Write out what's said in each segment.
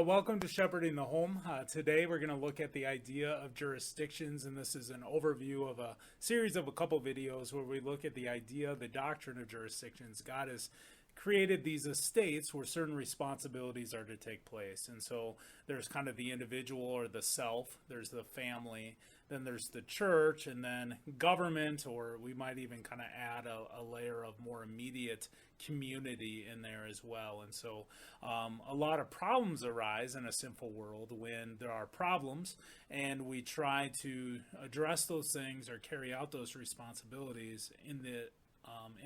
Welcome to Shepherding the Home. Today we're going to look at the idea of jurisdictions, and this is an overview of a series of a couple videos where we look at the idea, the doctrine of jurisdictions. God has created these estates where certain responsibilities are to take place. And so there's kind of the individual or the self, there's the family, then there's the church, and then government, or we might even kind of add a layer of more immediate community in there as well. And so a lot of problems arise in a sinful world when there are problems, and we try to address those things or carry out those responsibilities in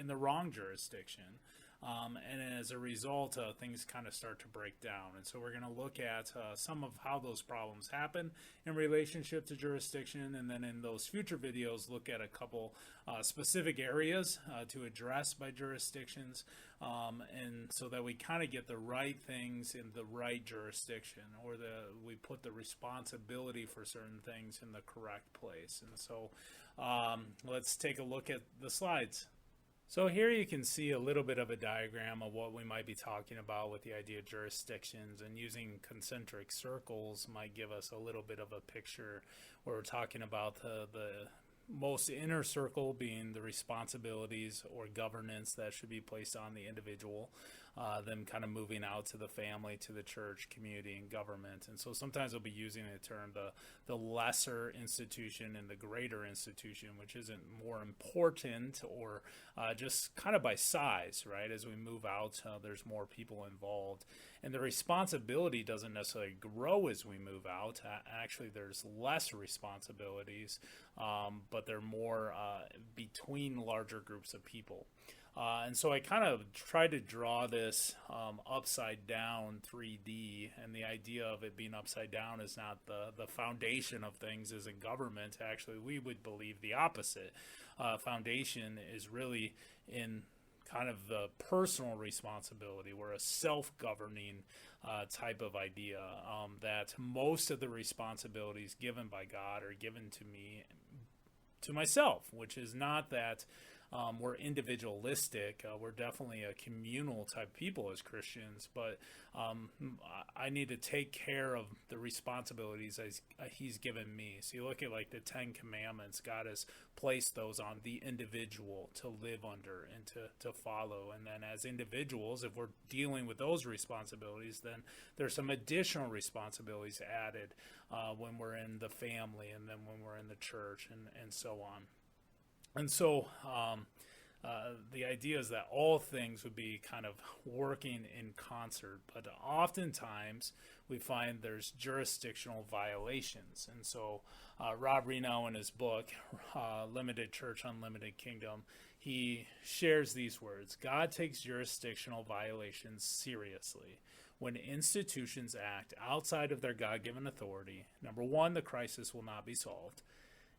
the wrong jurisdiction. And as a result, things kind of start to break down. And so we're going to look at some of how those problems happen in relationship to jurisdiction. And then in those future videos, look at a couple specific areas to address by jurisdictions. And so that we kind of get the right things in the right jurisdiction, or we put the responsibility for certain things in the correct place. And so let's take a look at the slides. So here you can see a little bit of a diagram of what we might be talking about with the idea of jurisdictions, and using concentric circles might give us a little bit of a picture where we're talking about the most inner circle being the responsibilities or governance that should be placed on the individual, then kind of moving out to the family, to the church, community, and government. And so sometimes we'll be using the term the lesser institution and the greater institution, which isn't more important or just kind of by size, right? As we move out, there's more people involved. And the responsibility doesn't necessarily grow as we move out. Actually, there's less responsibilities, but they're more between larger groups of people. And so I kind of tried to draw this upside down 3D, and the idea of it being upside down is not the foundation of things as in government. Actually, we would believe the opposite. Foundation is really in kind of the personal responsibility. We're a self-governing type of idea, that most of the responsibilities given by God are given to me, to myself, which is not that we're individualistic. We're definitely a communal type people as Christians, but I need to take care of the responsibilities as he's given me. So you look at like the 10 Commandments, God has placed those on the individual to live under and to follow. And then as individuals, if we're dealing with those responsibilities, then there's some additional responsibilities added when we're in the family, and then when we're in the church, and so on. And so the idea is that all things would be kind of working in concert, but oftentimes we find there's jurisdictional violations. And so Rob Reno, in his book, Limited Church, Unlimited Kingdom, he shares these words: God takes jurisdictional violations seriously. When institutions act outside of their God-given authority, number one, the crisis will not be solved.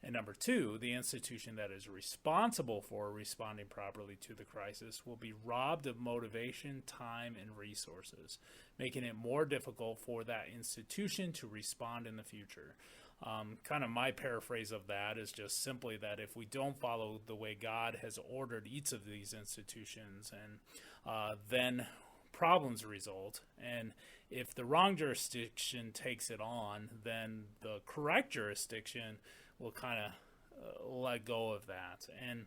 And number two, the institution that is responsible for responding properly to the crisis will be robbed of motivation, time, and resources, making it more difficult for that institution to respond in the future. Kind of my paraphrase of that is just simply that if we don't follow the way God has ordered each of these institutions, and then problems result. And if the wrong jurisdiction takes it on, then the correct jurisdiction will kind of let go of that. And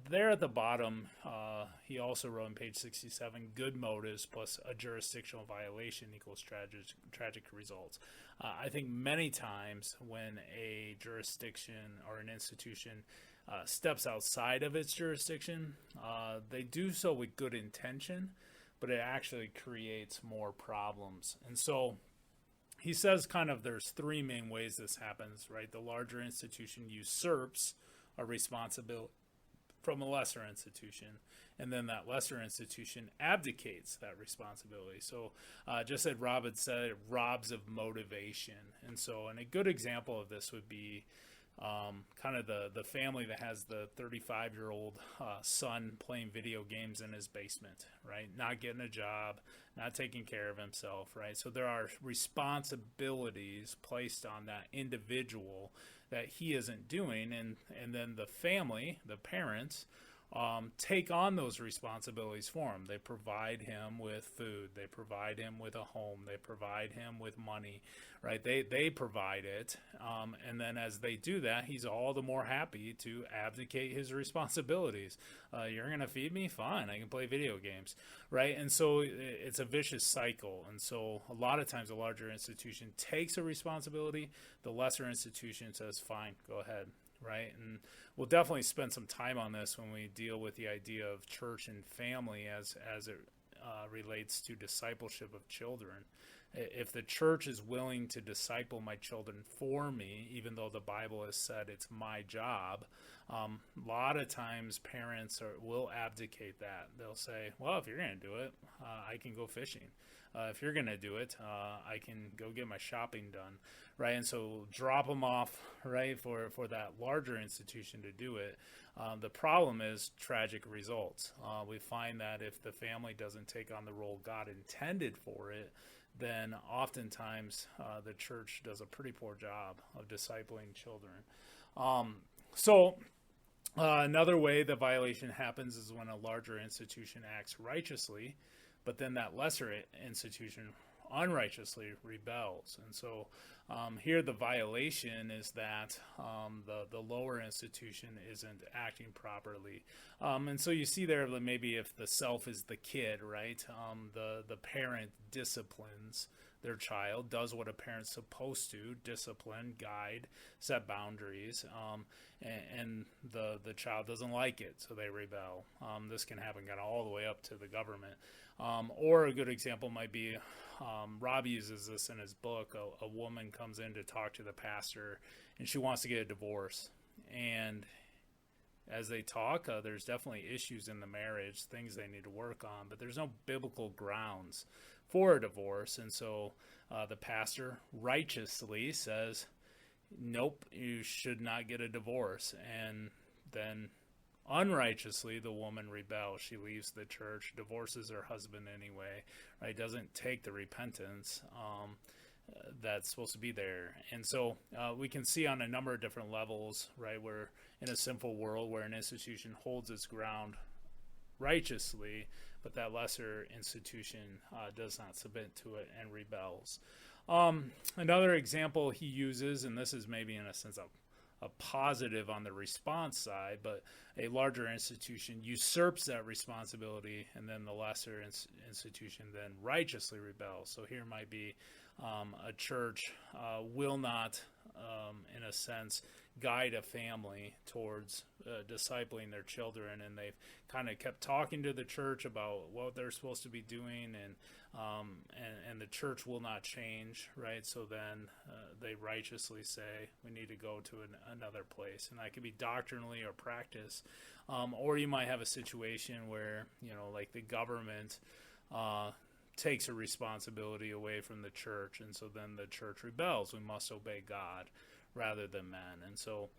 there at the bottom, he also wrote on page 67, good motives plus a jurisdictional violation equals tragic results. I think many times when a jurisdiction or an institution steps outside of its jurisdiction, they do so with good intention, but it actually creates more problems. And so he says kind of there's three main ways this happens, right? The larger institution usurps a responsibility from a lesser institution, and then that lesser institution abdicates that responsibility. So just as Rob had said, it robs of motivation. And so, and a good example of this would be kind of the family that has the 35-year-old son playing video games in his basement, right? Not getting a job, not taking care of himself, right? So there are responsibilities placed on that individual that he isn't doing, and then the family, the parents, take on those responsibilities for him. They provide him with food. They provide him with a home. They provide him with money, right? They provide it. And then as they do that, he's all the more happy to abdicate his responsibilities. You're going to feed me? Fine. I can play video games, right? And so it's a vicious cycle. And so a lot of times a larger institution takes a responsibility. The lesser institution says, fine, go ahead. Right, and we'll definitely spend some time on this when we deal with the idea of church and family as it relates to discipleship of children. If the church is willing to disciple my children for me, even though the Bible has said it's my job, a lot of times parents will abdicate that. They'll say, well, if you're going to do it, I can go fishing. If you're going to do it, I can go get my shopping done, right? And so drop them off, right, for that larger institution to do it. The problem is tragic results. We find that if the family doesn't take on the role God intended for it, then oftentimes the church does a pretty poor job of discipling children. Another way the violation happens is when a larger institution acts righteously, but then that lesser institution unrighteously rebels. And so here the violation is that the lower institution isn't acting properly. And so you see there that maybe if the self is the kid, right, the parent disciplines their child, does what a parent's supposed to, discipline, guide, set boundaries, and the child doesn't like it, so they rebel. This can happen kind of all the way up to the government. Or a good example might be, Rob uses this in his book, a woman comes in to talk to the pastor, and she wants to get a divorce. And as they talk, there's definitely issues in the marriage, things they need to work on, but there's no biblical grounds for a divorce. And so the pastor righteously says, nope, you should not get a divorce. And then unrighteously, the woman rebels. She leaves the church, divorces her husband anyway, right? Doesn't take the repentance that's supposed to be there. And so we can see on a number of different levels, right, where in a sinful world where an institution holds its ground righteously, but that lesser institution does not submit to it and rebels. Another example he uses, and this is maybe in a sense a positive on the response side, but a larger institution usurps that responsibility, and then the lesser institution then righteously rebels. So here might be a church will not, in a sense, guide a family towards discipling their children, and they've kind of kept talking to the church about what they're supposed to be doing, and the church will not change, right? So then they righteously say we need to go to another place, and that could be doctrinally or practice, or you might have a situation where, you know, like the government takes a responsibility away from the church, and so then the church rebels. We must obey God rather than men. And so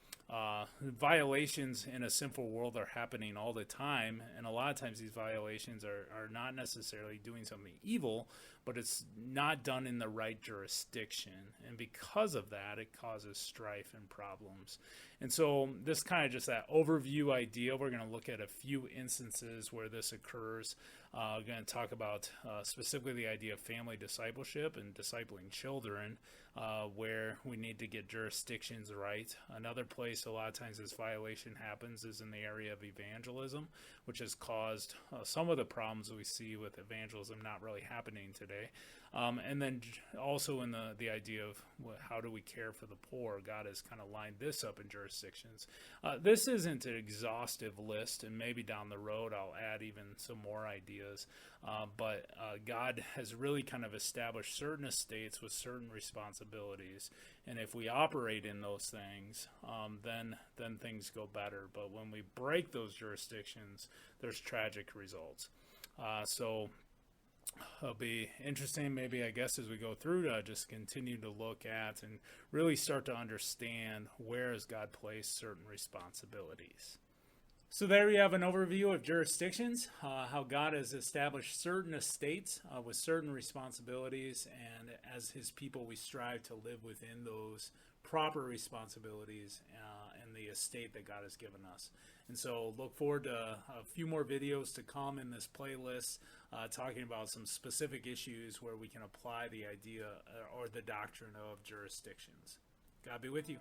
violations in a sinful world are happening all the time, and a lot of times these violations are not necessarily doing something evil, but it's not done in the right jurisdiction, and because of that it causes strife and problems. And so this kind of just that overview idea, we're going to look at a few instances where this occurs. We're going to talk about specifically the idea of family discipleship and discipling children, where we need to get jurisdictions right. Another place a lot of times this violation happens is in the area of evangelism, which has caused some of the problems we see with evangelism not really happening today. And then also in the idea of how do we care for the poor, God has kind of lined this up in jurisdictions. This isn't an exhaustive list, and maybe down the road I'll add even some more ideas. But God has really kind of established certain estates with certain responsibilities, and if we operate in those things, then things go better. But when we break those jurisdictions, there's tragic results. So it'll be interesting, maybe, I guess, as we go through to just continue to look at and really start to understand where has God placed certain responsibilities. So there you have an overview of jurisdictions, how God has established certain estates with certain responsibilities, and as his people we strive to live within those proper responsibilities and the estate that God has given us. And so look forward to a few more videos to come in this playlist, talking about some specific issues where we can apply the idea or the doctrine of jurisdictions. God be with you.